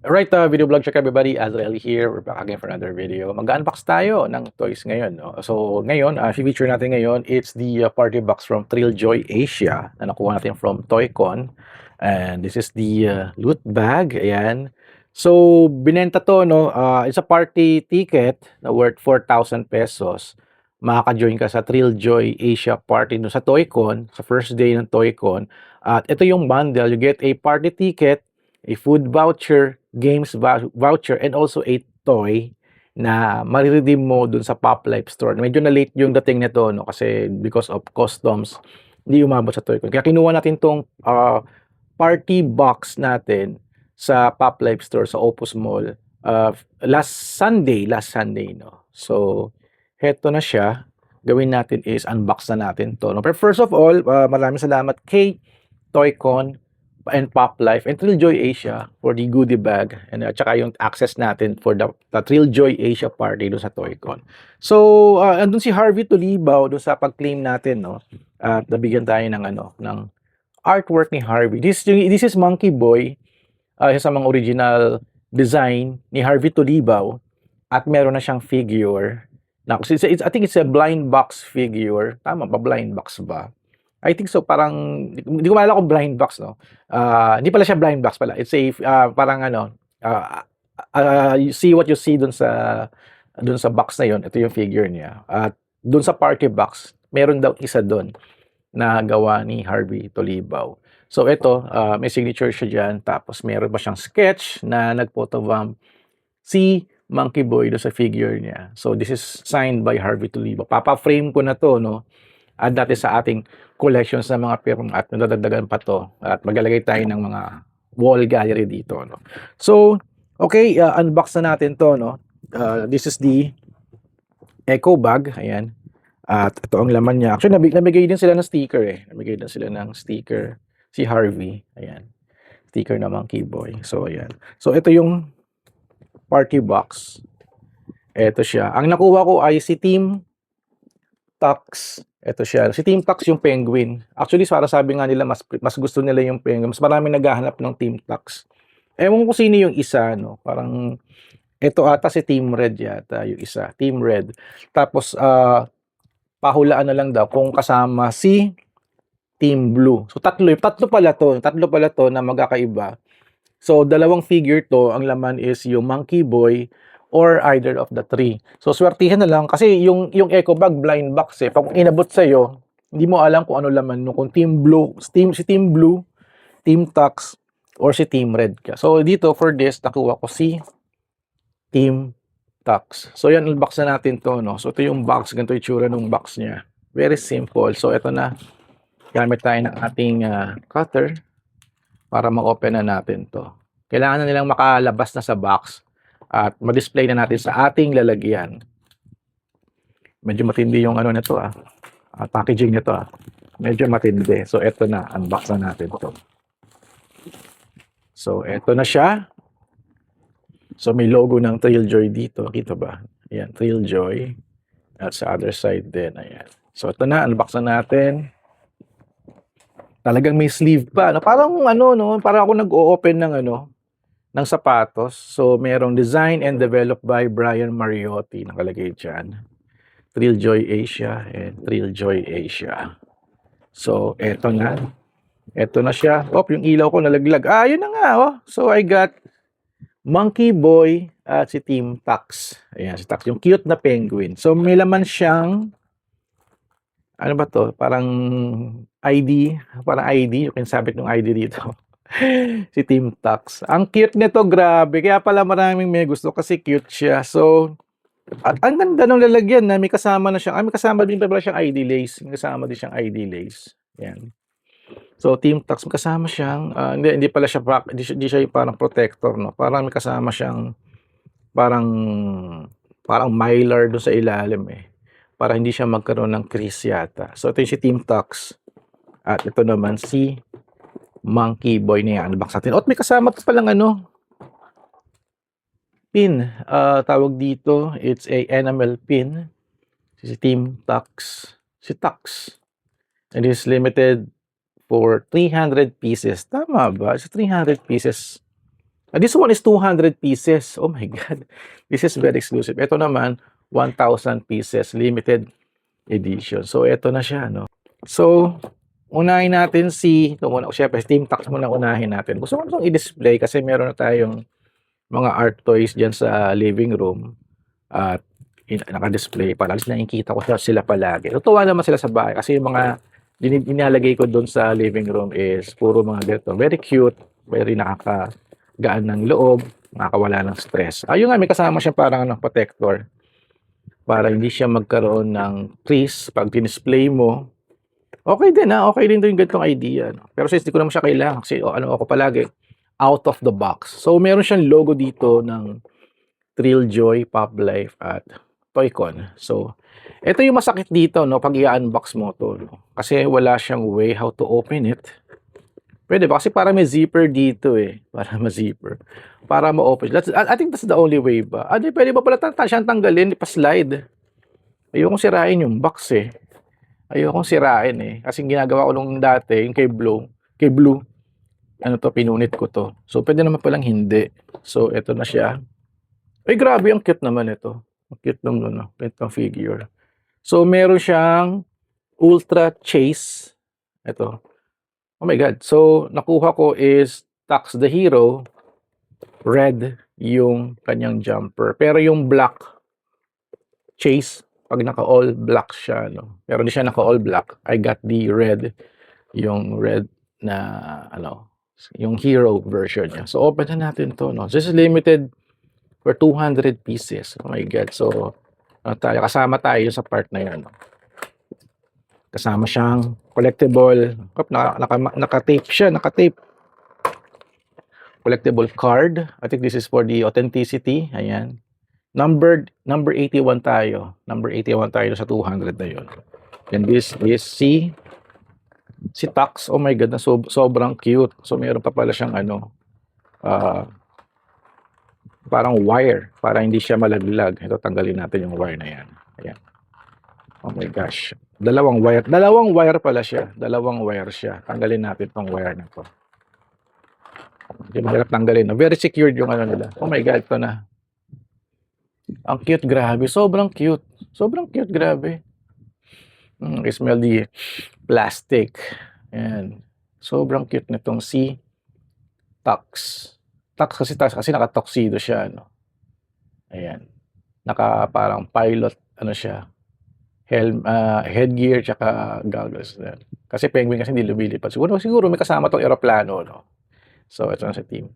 Alright, video vlog check everybody, Azrael here. We're back again for another video. Mag-unbox tayo ng toys ngayon, no? So, ngayon, feature natin ngayon, it's the party box from Thrilljoy Asia na nakuha natin from Toycon. And this is the loot bag, ayan. So, binenta to, no? It's a party ticket na worth 4,000 pesos. Makaka-join ka sa Thrilljoy Asia party no, sa Toycon, sa first day ng Toycon. At ito yung bundle, you get a party ticket, a food voucher, games voucher, and also a toy na mariredeem mo dun sa Pop Life Store. Medyo na late yung dating nito, no? Kasi because of customs, hindi umabot sa Toycon. Kaya kinuha natin tong party box natin sa Pop Life Store sa Opus Mall last Sunday, no? So, heto na siya. Gawin natin is unbox na natin to, no? Pero first of all, maraming salamat kay Toycon and Pop Life and Thrilljoy Asia for the goodie bag and tsaka yung access natin for the Thrilljoy Asia party do sa Toycon. So, andun si Harvey Tulibaw do sa pag-claim natin, no? At nabigyan tayo ng ng artwork ni Harvey. This is Monkey Boy, isa sa mga original design ni Harvey Tulibaw at meron na siyang figure. Na, I think it's a blind box figure. Tama ba? Blind box ba? I think so, parang hindi ko maalala kung blind box, no? Hindi pala siya blind box pala. It's a parang you see what you see dun sa box na yon. Ito yung figure niya. At dun sa party box, meron daw isa dun na gawa ni Harvey Tulibaw. So ito, may signature siya diyan, tapos meron pa siyang sketch na nag-photobomb si Monkey Boy do sa figure niya. So this is signed by Harvey Tulibaw. Papa-frame ko na to, no? At dati sa ating collections ng mga pirma at nadadagdagan pa to at maglalagay tayo ng mga wall gallery dito, no? So, okay, unbox na natin to, no? This is the eco bag, ayan. At ito ang laman niya. Actually, nabigay din sila ng sticker eh. Nabigay din sila ng sticker si Harvey, ayan. Sticker na Monkey Boy. So, ayan. So, ito yung party box. Ito siya. Ang nakuha ko ay si Team Tux. Ito siya. Si Team Tux yung penguin. Actually, para sabi nga nila, mas gusto nila yung penguin. Mas maraming naghahanap ng Team Tux. Ewan ko sino yung isa, no? Parang, ito ata si Team Red yata, yung isa. Team Red. Tapos, pahulaan na lang daw kung kasama si Team Blue. So, tatlo pala to. Tatlo pala to na magkakaiba. So, dalawang figure to. Ang laman is yung Monkey Boy or either of the three. So, swertihan na lang. Kasi yung eco bag, blind box eh. Pag inabot sa'yo, hindi mo alam kung ano laman. No? Kung Team Blue, si Team Blue, Team Tux, or si Team Red ka. So, dito for this, nakuha ko si Team Tux. So, yan, unbox na natin to. No? So, ito yung box. Ganito yung tsura ng box niya. Very simple. So, ito na. Gamit tayo ng ating cutter para ma-open na natin to. Kailangan na nilang makalabas na sa box at ma-display na natin sa ating lalagyan. Medyo matindi yung nito packaging nito Medyo matindi. So eto na, unbox na natin to. So eto na siya. So may logo ng Thrilljoy dito, kita ba? Ayan, Thrilljoy. At sa other side din, ayan. So ito na, unbox na natin. Talagang may sleeve pa. Parang parang ako nag-o-open ng sapatos. So, merong design and developed by Brian Mariotti. Nakalagay dyan. Thrilljoy Asia and Thrilljoy Asia. So, eto na. Eto na siya. Yung ilaw ko nalaglag. Yun na nga, So, I got Monkey Boy at si Team Tux. Ayan, si Tux. Yung cute na penguin. So, may laman siyang ano ba to? Parang ID. Parang ID. You can sabit ng ID dito. Si Team Tux. Ang cute nito, grabe. Kaya pala maraming may gusto kasi cute siya. So, ang ganda ng lalagyan na may kasama na siyang, may kasama din pala siyang ID lace. May kasama din siyang ID lace. Yan. So, Team Tux, may kasama siyang, hindi pala siya, hindi siya parang protector, no? Parang may kasama siyang, parang mylar doon sa ilalim eh. Para hindi siya magkaroon ng crease yata. So, ito yung si Team Tux. At ito naman si Monkey Boy na yan. Unbox natin. May kasama pa palang pin. Tawag dito, it's a enamel pin. Si Team Tux. Si Tux. And it's limited for 300 pieces. Tama ba? It's 300 pieces This one is 200 pieces. Oh my God. This is very exclusive. Ito naman, 1,000 pieces, limited edition. So, ito na siya, no? So, unahin natin syempre, Team Tax muna unahin natin. Gusto ko itong i-display kasi meron na tayong mga art toys dyan sa living room at naka-display para at least nakikita ko sila palagi. Tutuwa naman sila sa bahay kasi yung mga inalagay ko doon sa living room is puro mga ganito. Very cute, very nakakagaan ng loob, nakakawala ng stress. Ayun nga, may kasama siya parang protector para hindi siya magkaroon ng crease pag display mo. Okay din okay din yung ganitong idea. No? Pero since di ko naman siya kailangan kasi ako palagi, out of the box. So meron siyang logo dito ng Trilljoy, Pop Life at Toycon. So ito yung masakit dito, no, pag i-unbox mo to, no? Kasi wala siyang way how to open it. Pwede ba? Kasi para may zipper dito eh. Para ma-zipper. Para ma-open. I think that's the only way ba? Pwede ba pala siyang tanggalin, pa-slide? Ayokong sirain yung box eh. Ayokong sirain eh. Kasi ginagawa ko nung dati, yung kay Blue, pinunit ko to. So, pwede naman palang hindi. So, ito na siya. Ay, grabe, ang cute naman ito. Ang cute naman, no? Itong figure. So, meron siyang Ultra Chase. Ito. Oh my God. So, nakuha ko is Tax the Hero. Red yung kanyang jumper. Pero yung black Chase, pag naka-all black siya, no? Pero hindi siya naka-all black. I got the red. Yung red na, yung hero version niya. So, open na natin to, no? This is limited for 200 pieces. Oh my God. So, kasama tayo sa part na yan. Kasama siyang collectible. Naka-tape siya. Naka-tape. Collectible card. I think this is for the authenticity. Ayan. Number 81 tayo. Number 81 tayo sa 200 na yun. And this is si Tax. Oh my God. Sobrang cute. So, meron pa pala siyang parang wire para hindi siya malaglag. Ito, tanggalin natin yung wire na yan. Ayan. Oh my gosh. Dalawang wire pala siya. Dalawang wire siya. Tanggalin natin tong wire na to. Hindi mahirap tanggalin. No? Very secured yung nila. Oh my God, ito na. Ang cute, grabe. Sobrang cute. Sobrang cute, grabe. I smell the plastic. Ayan. Sobrang cute nitong si Tax. Kasi naka-tuxedo siya, no. Ayan. Parang pilot siya. Headgear tsaka goggles din. Kasi penguin kasi hindi lumilipad. Siguro may kasama tong eroplano, no. So ito na sa team.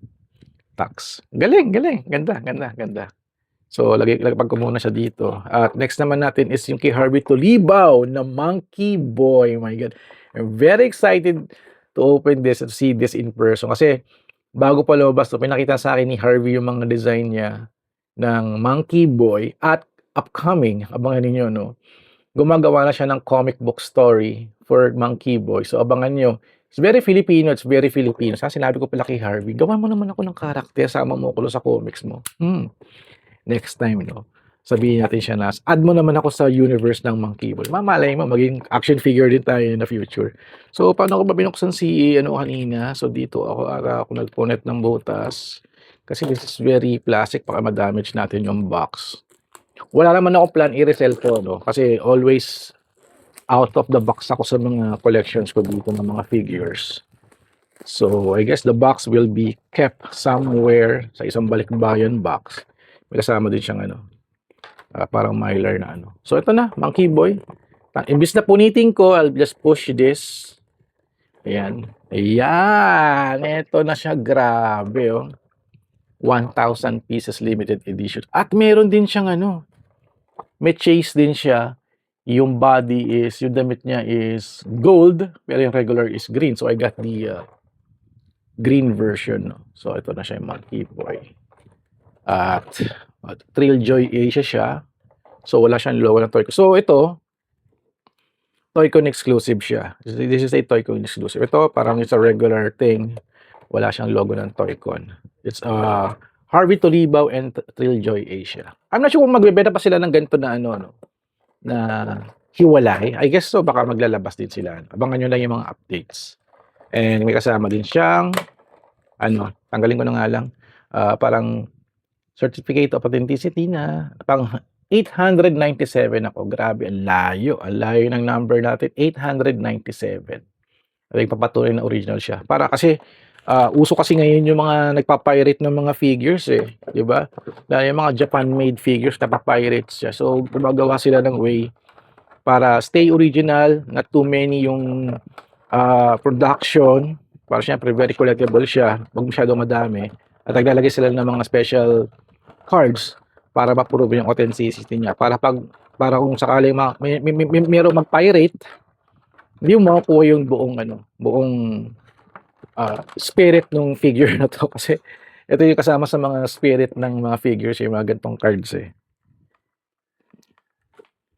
Tax. Galing. Ganda. So pag ko muna siya dito. At next naman natin is yung kay Harvey Tolibaw na Monkey Boy. Oh my God. I'm very excited to open this and see this in person kasi bago pa lumabas to, pinakita sa akin ni Harvey yung mga design niya ng Monkey Boy at upcoming, abangan niyo, no? Gumagawa na siya ng comic book story for Monkey Boy. So abangan niyo. It's very Filipino. Kasi sinabi ko pala kay Harvey, gawan mo naman ako ng karakter, sama mo ko sa comics mo. Next time, no? Sabihin natin siya na, add mo naman ako sa universe ng Monkey Boy. Mamalay mo, maging action figure din tayo in the future. So, paano ko ba binuksan si kanina? So, dito ako nag-connect ng butas. Kasi this is very plastic, baka ma-damage natin yung box. Wala naman ako plan i-resell to, no? Kasi always out of the box ako sa mga collections ko dito ng mga figures. So, I guess the box will be kept somewhere sa isang balikbayan box. May kasama din siyang parang mylar na So, ito na, Monkey Boy. Imbis na punitin ko, I'll just push this. Ayan. Ito na siya. Grabe, oh. 1,000 pieces limited edition. At meron din siyang may chase din siya. Yung body is, yung damit niya is gold, pero yung regular is green. So, I got the green version. No? So, ito na siya yung Monkey Boy. At Trilljoy Asia siya. So, wala siyang logo ng Toycon. So, ito, Toycon exclusive siya. This is a Toycon exclusive. Ito, parang it's a regular thing. Wala siyang logo ng Toycon. It's Harvey Tolibaw and Trilljoy Asia. I'm not sure kung magbebenta pa sila ng ganito na na hiwalay. I guess so, baka maglalabas din sila. Abangan nyo lang yung mga updates. And may kasama din siyang, tanggalin ko na nga lang, parang certificate of authenticity na pang 897 ako. Grabe, ang layo ng number natin, 897. I think papatunay na original siya. Para kasi uso kasi ngayon yung mga nagpa-pirate ng mga figures eh, 'di ba? Dahil yung mga Japan-made figures napa-pirate siya. So gumagawa sila ng way para stay original, not too many yung production. Para syempre very collectible siya, wag masyadong madami. At naglalagay sila ng mga special cards para ma-prove yung authenticity niya. Para kung sakaling merong mag-pirate, hindi mo makukuha yung buong spirit ng figure na to. Kasi ito yung kasama sa mga spirit ng mga figures, yung mga ganitong cards eh.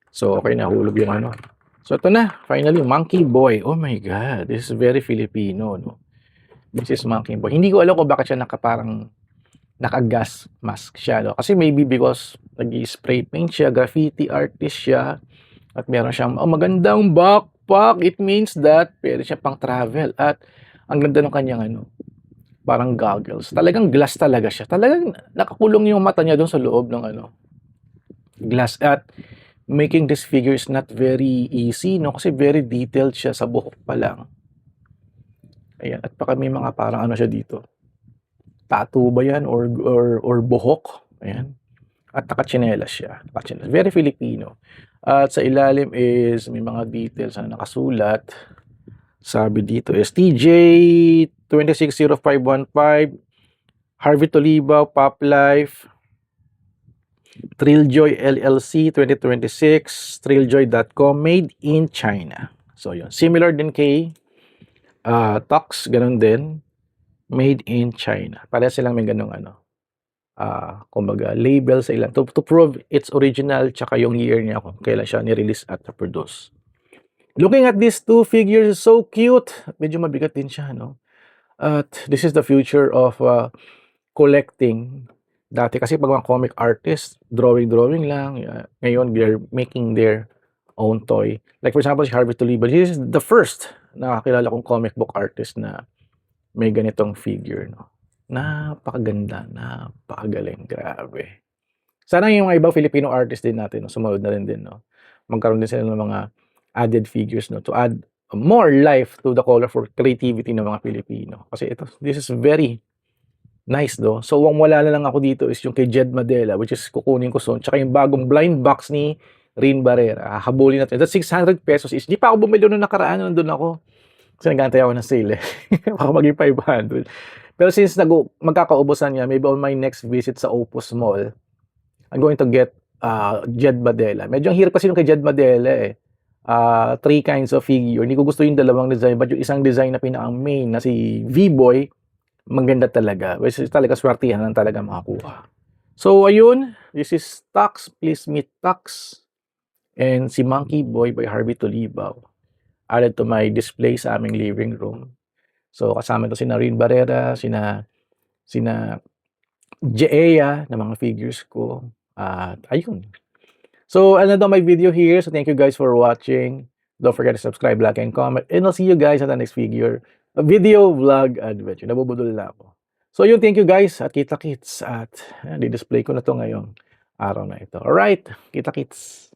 So, okay, nahulog yung ano. So, ito na. Finally, Monkey Boy. Oh my God. This is very Filipino, no? This is Monkey Boy. Hindi ko alam kung bakit siya naka-gas mask siya, no? Kasi maybe because nag-spray paint siya, graffiti artist siya, at meron siyang magandang backpack. It means that pwede siya pang travel. At ang ganda ng kanyang parang goggles. Talagang glass talaga siya. Talagang nakakulong yung mata niya doon sa loob ng glass. At making this figure is not very easy, no? Kasi very detailed siya sa buhok pa lang. Ayan. At baka may mga parang siya dito. Tattoo ba yan? Or buhok? Ayan. At nakatsinelas siya. Very Filipino. At sa ilalim is may mga details na nakasulat. Sabi dito is TJ 260515, Harvey Tolibao, Pop Life, Thrilljoy LLC 2026, thrilljoy.com, made in China. So yun, similar din kay Tux, ganun din, made in China. Parehas silang may ganung kumbaga label sa ilan to prove its original, tsaka yung year niya kung kailan siya ni-release at na-produce. Looking at these two figures, so cute. Medyo mabigat din siya, no? At this is the future of collecting. Dati kasi pag mga comic artists, drawing lang. Ngayon, they're making their own toy. Like for example, si Harvey Tolibao, this is the first nakakilala kong comic book artist na may ganitong figure, no? Napakaganda, napakagaling, grabe. Sana yung mga ibang Filipino artist din natin, no, sumunod na rin din, no? Magkaroon din sila ng mga added figures, no, to add more life to the colorful creativity ng mga Pilipino. Kasi this is very nice, do. So, ang wala na lang ako dito is yung kay Jed Madela, which is kukunin ko soon. Tsaka yung bagong blind box ni Rin Barrera. Habulin natin. That's 600 pesos each. Di pa ako bumili nung nakaraan, nandun ako. Kasi nag-aantay ako ng sale eh. Baka maging 500. Pero since magkakaubusan niya, maybe on my next visit sa Opus Mall, I'm going to get Jed Madela. Medyo ang hirap kasi yung kay Jed Madela eh. 3 kinds of figure. Hindi ko gusto yung dalawang design, but yung isang design na pinaka-main na si V-Boy, maganda talaga. Which is talaga swertihan lang talaga makakuha. So, ayun. This is Tux. Please meet Tux. And si Monkey Boy by Harvey Tolibao. Added to my display sa aming living room. So, kasama ito sina Rin Barrera, sina Jeea na mga figures ko. At ayun. So, ano daw my video here. So, thank you guys for watching. Don't forget to subscribe, like, and comment. And I'll see you guys at the next video vlog adventure. Nabubudol na ako. So, yun, thank you guys. At kita-kits. At di-display ko na to ngayong araw na ito. Alright, kita-kits.